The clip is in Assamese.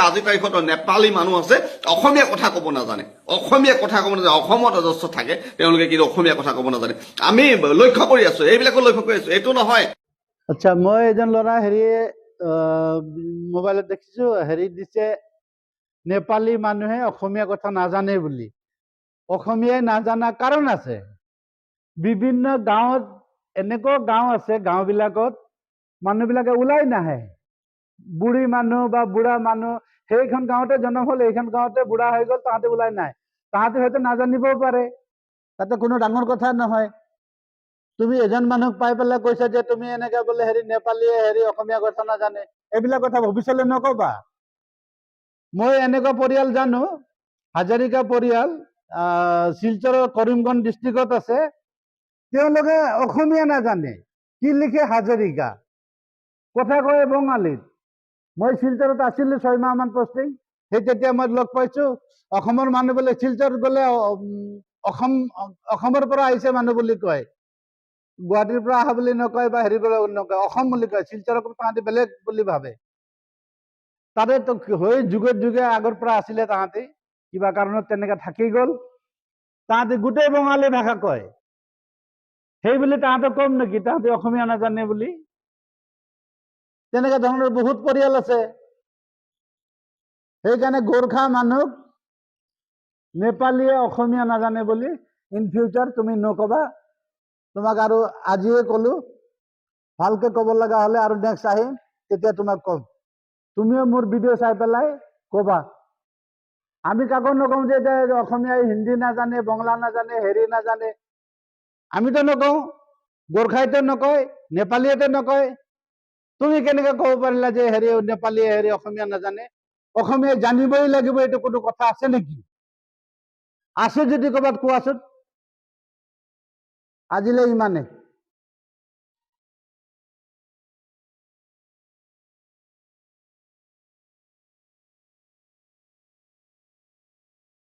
আজি তাৰিখত নেপালী মানুহ আছে অসমীয়া কথা ক'ব নাজানে, অসমীয়া কথা ক'ব নাজানে, অসমত অজস্ৰ থাকে তেওঁলোকে কিন্তু অসমীয়া কথা ক'ব নাজানে। আমি লক্ষ্য কৰি আছো, এইবিলাকো লক্ষ্য কৰি আছো, এইটো নহয়। আচ্ছা, মই এজন ল'ৰা মোবাইলত দেখিছো দিছে নেপালী মানুহে অসমীয়া কথা নাজানে বুলি। অসমীয়াই নাজানা কাৰণ আছে। বিভিন্ন গাঁৱত এনেকুৱা গাঁও আছে, গাঁওবিলাকত মানুহবিলাকে ওলাই নাহে। বুঢ়ী মানুহ বা বুঢ়া মানুহ সেইখন গাঁৱতে জন্ম হ'ল, এইখন গাঁৱতে বুঢ়া হৈ গ'ল, তাহাঁতে ওলাই নাই। তাহাঁতে হয়তো নাজানিবও পাৰে, তাতে কোনো ডাঙৰ কথা নহয়। তুমি এজন মানুহক পাই পেলাই কৈছা যে তুমি এনেকে বোলে নেপালীয়ে অসমীয়া কথা নাজানে, এইবিলাক কথা ভৱিষ্যতলৈ নকবা। মই এনেকুৱা পৰিয়াল জানো, হাজাৰিকা পৰিয়াল, শিলচৰৰ কৰিমগঞ্জ ডিষ্ট্ৰিক্টত আছে। তেওঁলোকে অসমীয়া নাজানে, কি লিখে হাজাৰিকা, কথা কয় বঙালীত। মই শিলচৰত আছিলো 6 মাহমান পষ্টিং, তেতিয়া মই লগ পাইছো অসমৰ মানুহ বোলে শিলচৰ গ'লে অসমৰ পৰা আহিছে মানুহ বুলি কয়, গুৱাহাটীৰ পৰা অহা বুলি নকয় বা পৰা নকয়, অসম বুলি কয়। শিলচৰক তাহাঁতি বেলেগ বুলি ভাবে। তাতে হৈ যুগে যুগে আগৰ পৰা আছিলে, তাহাঁতি কিবা কাৰণত তেনেকে থাকি গ'ল। তাহাঁতি গোটেই বঙালী ভাষা কয়, সেই বুলি তাহাঁতক কম নেকি তাহাঁতি অসমীয়া নাজানে বুলি? তেনেকে ধৰণৰ বহুত পৰিয়াল আছে। সেইকাৰণে গোৰ্খা মানুহক নেপালীয়ে অসমীয়া নাজানে বুলি ইন ফিউচাৰ তুমি নকবা। তোমাক আৰু আজিয়ে কলো, ভালকে ক'ব লগা হলে আৰু নেক্সট আহিম, তেতিয়া তোমাক কম। তুমিও মোৰ ভিডিঅ' চাই পেলাই কবা। আমি কাকো নকওঁ যে অসমীয়াই হিন্দী নাজানে, বঙলা নাজানে, নাজানে। আমিতো নকওঁ, গোৰ্খাইতো নকয়, নেপালীয়েতো নকয়। তুমি কেনেকে ক'ব পাৰিলা যে নেপালীয়ে অসমীয়া নাজানে? অসমীয়া জানিবই লাগিব, এইটো কোনো কথা আছে নেকি? আছে যদি ক'ৰবাত কোৱাচোন। আজিলৈ ইমানে।